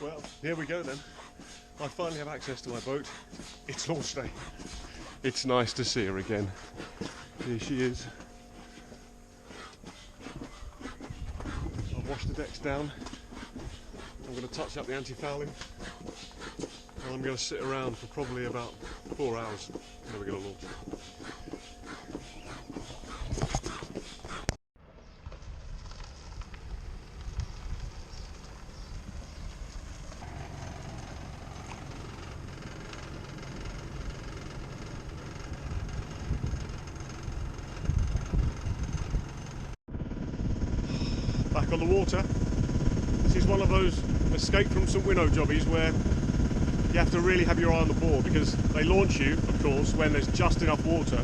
Well, here we go then. I finally have access to my boat. It's launch day. It's nice to see her again. Here she is. I've washed the decks down. I'm going to touch up the anti-fouling. And I'm going to sit around for probably about 4 hours. Then we're going to launch. Back on the water. This is one of those escape from some winnow jobbies where you have to really have your eye on the ball, because they launch you, of course, when there's just enough water.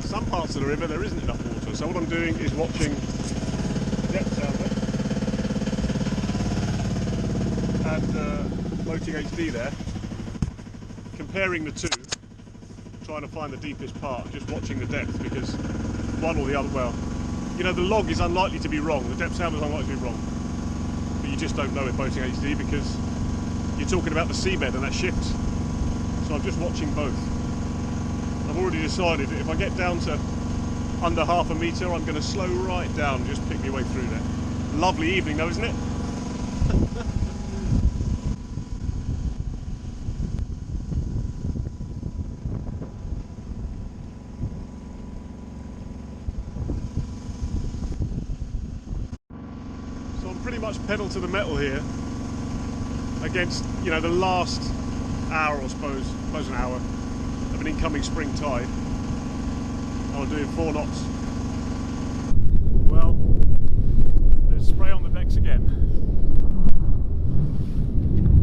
Some parts of the river there isn't enough water, so what I'm doing is watching the depth sounder and floating HD there, comparing the two, trying to find the deepest part, just watching the depth, because one or the other, well, you know, the log is unlikely to be wrong, the depth sounder is unlikely to be wrong, but you just don't know with floating HD because you're talking about the seabed and that shifts. So I'm just watching both. I've already decided that if I get down to under half a metre, I'm going to slow right down and just pick my way through there. Lovely evening though, isn't it? So I'm pretty much pedal to the metal here against, you know, the last hour, or suppose an hour of an incoming spring tide. I'm doing 4 knots. Well, there's spray on the decks again.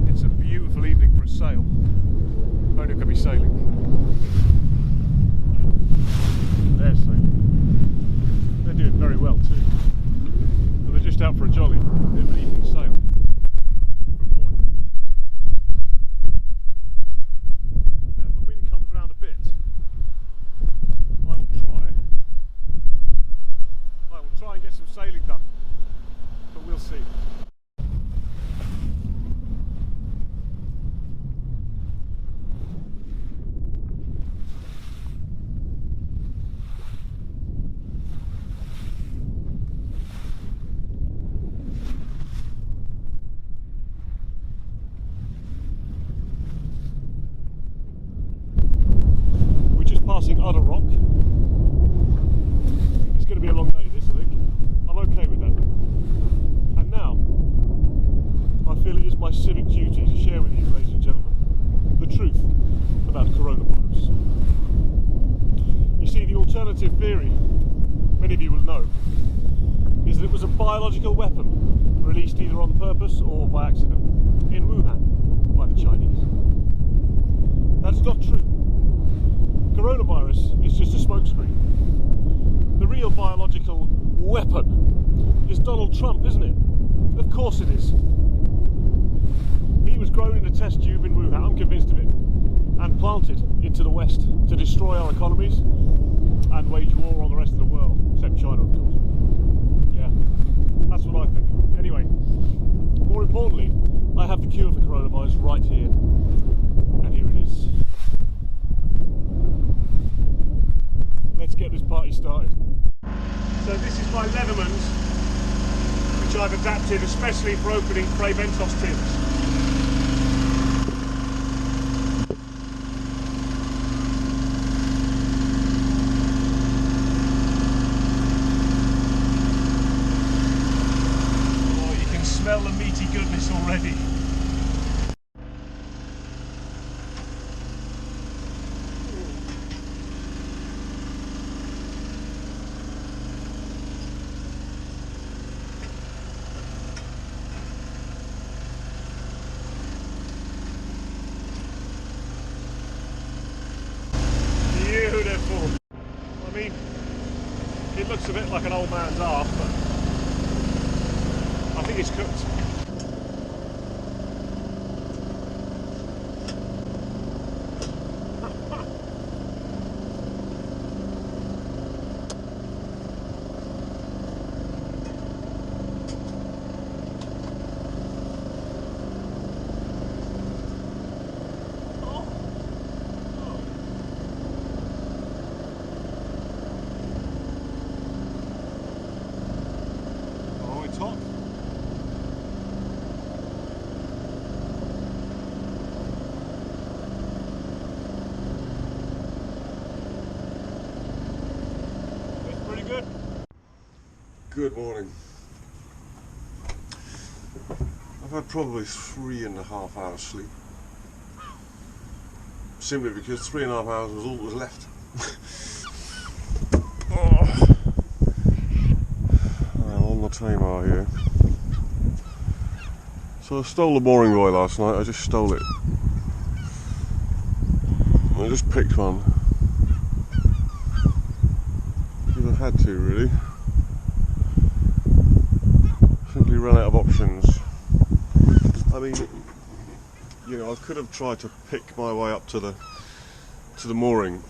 It's a beautiful evening for a sail. Only it could be sailing. They're sailing. They're doing very well too. But they're just out for a jolly. Bit of an evening sail. And get some sailing done, but we'll see. We're just passing Udder Rock. It's going to be a long day this, I think. I'm okay with that. And now, I feel it is my civic duty to share with you, ladies and gentlemen, the truth about coronavirus. You see, the alternative theory, many of you will know, is that it was a biological weapon released either on purpose or by accident in Wuhan by the Chinese. That's not true. Coronavirus is just a smokescreen. The real biological weapon is Donald Trump, isn't it? Of course it is. He was grown in a test tube in Wuhan, I'm convinced of it, and planted into the West to destroy our economies and wage war on the rest of the world, except China, of course. Yeah, that's what I think. Anyway, more importantly, I have the cure for coronavirus right here, and here it is. Let's get this party started. So this is my Leathermans, which I've adapted especially for opening Fray Bentos tins. Oh, you can smell the meaty goodness already. Beautiful. I mean, it looks a bit like an old man's arse, but I think it's cooked. Good morning. I've had probably 3.5 hours sleep. Simply because 3.5 hours was all that was left. I'm on the Tamar here. So I stole the mooring buoy last night. I just stole it. I just picked one. Because I had to, really. Simply ran out of options. I mean, you know, I could have tried to pick my way up to the mooring,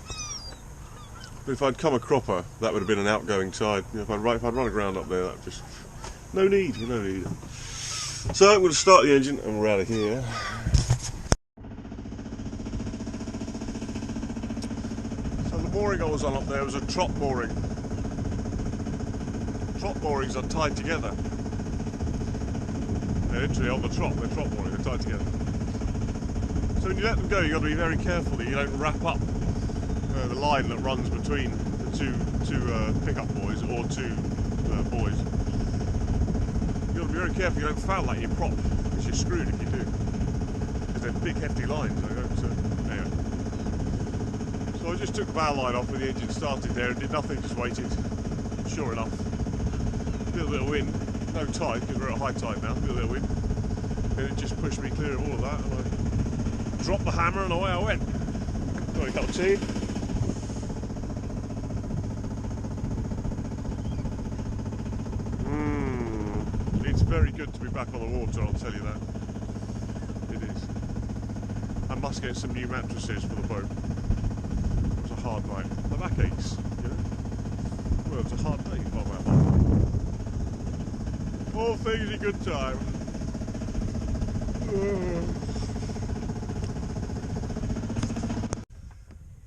but if I'd come a cropper, that would have been an outgoing tide. You know, if I'd run aground up there, that would just no need. So I'm going to start the engine, and we're out of here. So the mooring I was on up there was a trot mooring. Trot moorings are tied together. They're literally on the trot. They're trot moorings. They're tied together. So when you let them go, you've got to be very careful that you don't wrap up the line that runs between the two pickup buoys or two buoys. You've got to be very careful you don't foul that in your prop, because you're screwed if you do. Because they're big, hefty lines. Anyway. So I just took the bow line off when the engine started there and did nothing, just waited. Sure enough, a little bit of wind, no tide because we're at high tide now, a little bit of wind. And it just pushed me clear of all of that, and I dropped the hammer and away I went. Got a cup of tea. It's very good to be back on the water, I'll tell you that. It is. I must get some new mattresses for the boat. It was a hard night. My back aches, you know. Well, it was a hard day, not that hard. All things in good time.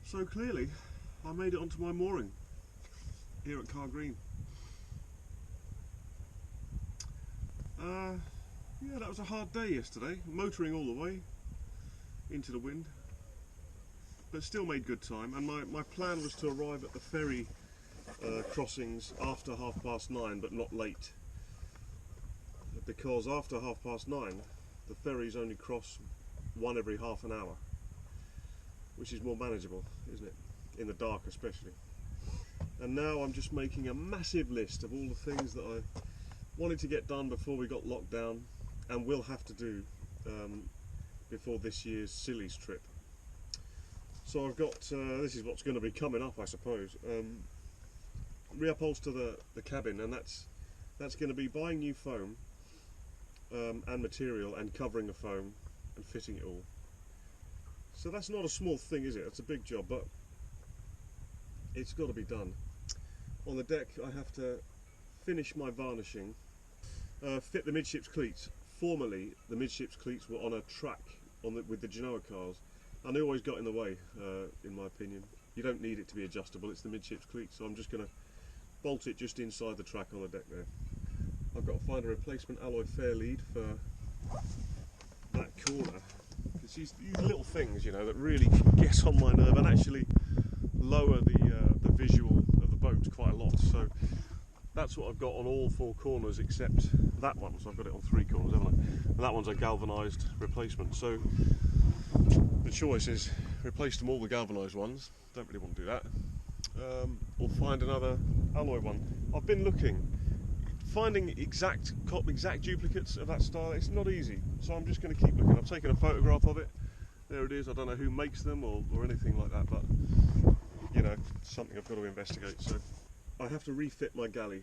So clearly, I made it onto my mooring here at Car Green. Yeah, that was a hard day yesterday, motoring all the way into the wind, but still made good time. And my plan was to arrive at the ferry crossings after 9:30, but not late, because after 9:30 the ferries only cross one every half an hour, which is more manageable, isn't it, in the dark especially. And now I'm just making a massive list of all the things that I wanted to get done before we got locked down, and will have to do before this year's Scillies trip. So I've got, this is what's going to be coming up, I suppose. Reupholster the cabin, and that's going to be buying new foam and material, and covering the foam and fitting it all. So that's not a small thing, is it? It's a big job, but it's got to be done. On the deck I have to finish my varnishing, fit the midships cleats. Formerly the midships cleats were on a track with the Genoa cars, and they always got in the way, in my opinion. You don't need it to be adjustable, it's the midships cleat, so I'm just going to bolt it just inside the track on the deck there. I've got to find a replacement alloy fair lead for that corner, because these little things, you know, that really get on my nerve and actually lower the visual of the boat quite a lot. So that's what I've got on all four corners except that one, so I've got it on three corners, haven't I? And that one's a galvanised replacement. So the choice is replace them all, the galvanised ones. Don't really want to do that. Or find another alloy one. I've been looking, finding exact duplicates of that style. It's not easy, so I'm just going to keep looking. I've taken a photograph of it. There it is. I don't know who makes them or anything like that, but you know, it's something I've got to investigate. So I have to refit my galley.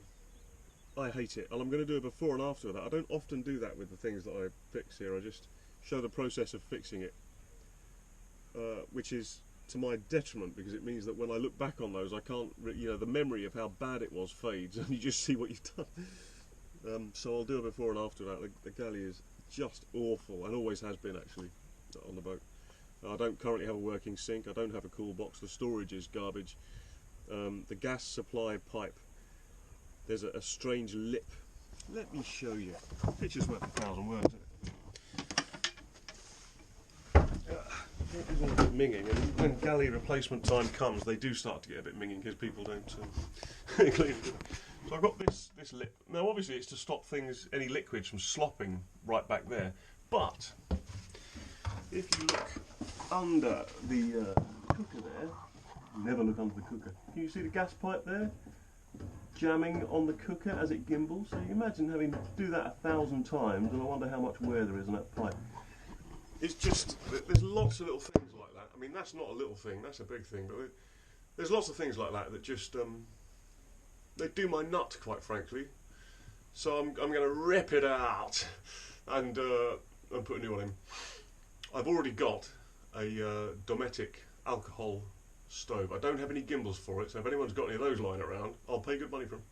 I hate it, and I'm going to do a before and after of that. I don't often do that with the things that I fix here. I just show the process of fixing it, which is to my detriment, because it means that when I look back on those, I can't, you know, the memory of how bad it was fades, and you just see what you've done. So I'll do a before and after that. The galley is just awful, and always has been actually, on the boat. I don't currently have a working sink. I don't have a cool box. The storage is garbage. The gas supply pipe, there's a strange lip. Let me show you. A picture's worth 1,000 words, isn't it? It is all a bit minging, and when galley replacement time comes, they do start to get a bit minging because people don't clean it. So I've got this lip. Now obviously it's to stop things, any liquids from slopping right back there. But if you look under the cooker there, never look under the cooker. Can you see the gas pipe there? Jamming on the cooker as it gimbals. So you imagine having to do that 1,000 times, and I wonder how much wear there is on that pipe. It's just, there's lots of little things like that. I mean, that's not a little thing, that's a big thing, but there's lots of things like that that just, they do my nut, quite frankly. So I'm going to rip it out and put a new one in. I've already got a Dometic alcohol stove. I don't have any gimbals for it, so if anyone's got any of those lying around, I'll pay good money for them.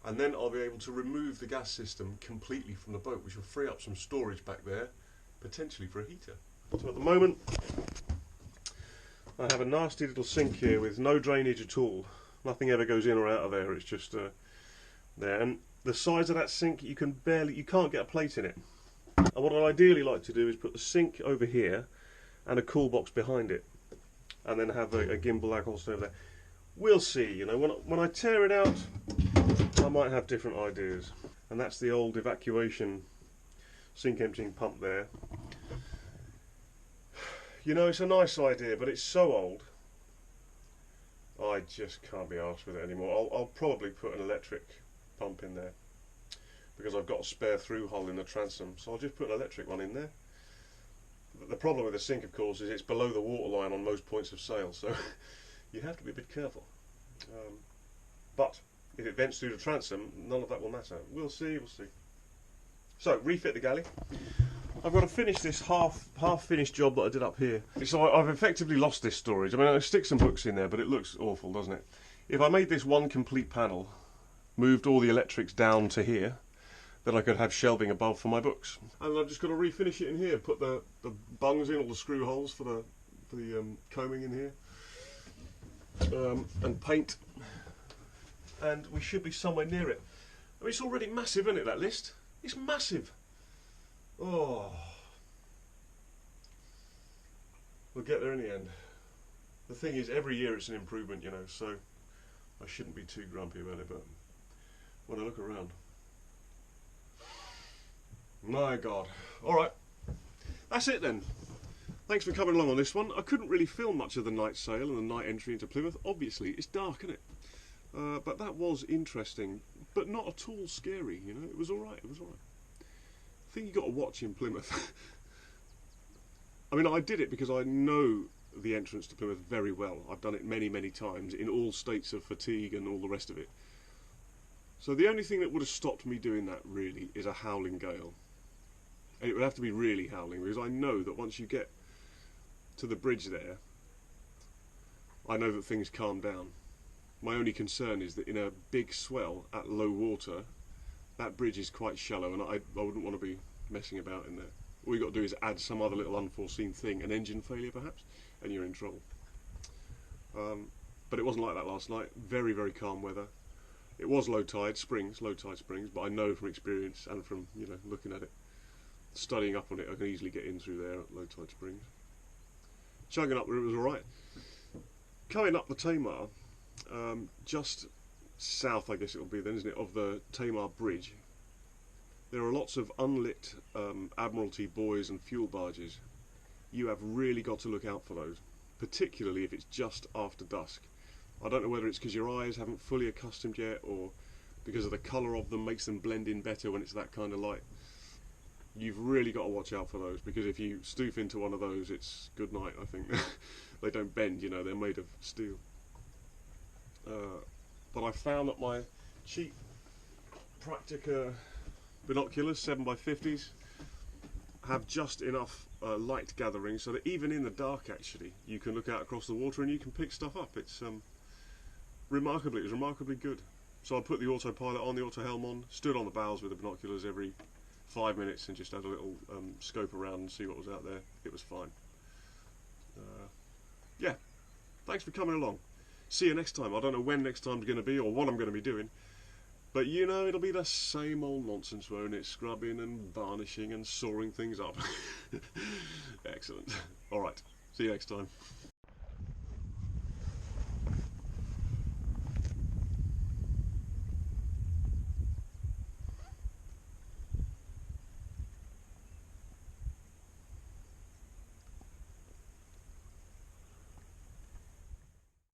And then I'll be able to remove the gas system completely from the boat, which will free up some storage back there, potentially for a heater. So at the moment, I have a nasty little sink here with no drainage at all. Nothing ever goes in or out of there, it's just there. And the size of that sink, you can't get a plate in it. And what I'd ideally like to do is put the sink over here and a cool box behind it, and then have a gimbal alcohol stove there. We'll see, you know, when I tear it out, I might have different ideas. And that's the old evacuation sink emptying pump there. You know, it's a nice idea, but it's so old, I just can't be arsed with it anymore. I'll probably put an electric pump in there, because I've got a spare through hole in the transom, so I'll just put an electric one in there. The problem with the sink, of course, is it's below the waterline on most points of sail, so you have to be a bit careful. But if it vents through the transom, none of that will matter. We'll see, we'll see. So, refit the galley. I've got to finish this half-finished job that I did up here. So I've effectively lost this storage. I mean, I stick some books in there, but it looks awful, doesn't it? If I made this one complete panel, moved all the electrics down to here, then I could have shelving above for my books. And I've just got to refinish it in here, put the bungs in, all the screw holes for the combing in here, and paint, and we should be somewhere near it. I mean, it's already massive, isn't it, that list? It's massive. Oh, we'll get there in the end. The thing is, every year it's an improvement, you know, so I shouldn't be too grumpy about it, but when I look around, my God. Alright, that's it then. Thanks for coming along on this one. I couldn't really film much of the night sail and the night entry into Plymouth. Obviously, it's dark, isn't it? But that was interesting, but not at all scary, you know. It was alright, it was alright. The thing you got to watch in Plymouth, I mean, I did it because I know the entrance to Plymouth very well. I've done it many, many times in all states of fatigue and all the rest of it. So the only thing that would have stopped me doing that, really, is a howling gale. And it would have to be really howling, because I know that once you get to the bridge there, I know that things calm down. My only concern is that in a big swell at low water, that bridge is quite shallow, and I wouldn't want to be messing about in there. All you've got to do is add some other little unforeseen thing, an engine failure perhaps, and you're in trouble. But it wasn't like that last night. Very, very calm weather. It was low tide springs, but I know from experience and from, you know, looking at it, studying up on it, I can easily get in through there at low tide springs. Chugging up there, it was alright. Coming up the Tamar, just south, I guess it'll be then, isn't it, of the Tamar Bridge, there are lots of unlit Admiralty buoys and fuel barges. You have really got to look out for those, particularly if it's just after dusk. I don't know whether it's because your eyes haven't fully accustomed yet, or because of the colour of them makes them blend in better when it's that kind of light. You've really got to watch out for those, because if you stoof into one of those, it's good night, I think. They don't bend, you know, they're made of steel. But I found that my cheap Praktica binoculars, 7x50s, have just enough light gathering so that even in the dark, actually, you can look out across the water and you can pick stuff up. It's it was remarkably good. So I put the autopilot on, the auto helm on, stood on the bows with the binoculars every 5 minutes and just had a little scope around and see what was out there. It was fine. Yeah, thanks for coming along. See you next time. I don't know when next time's going to be or what I'm going to be doing, but you know, it'll be the same old nonsense, won't it? Scrubbing and varnishing and sawing things up. Excellent. Alright, see you next time.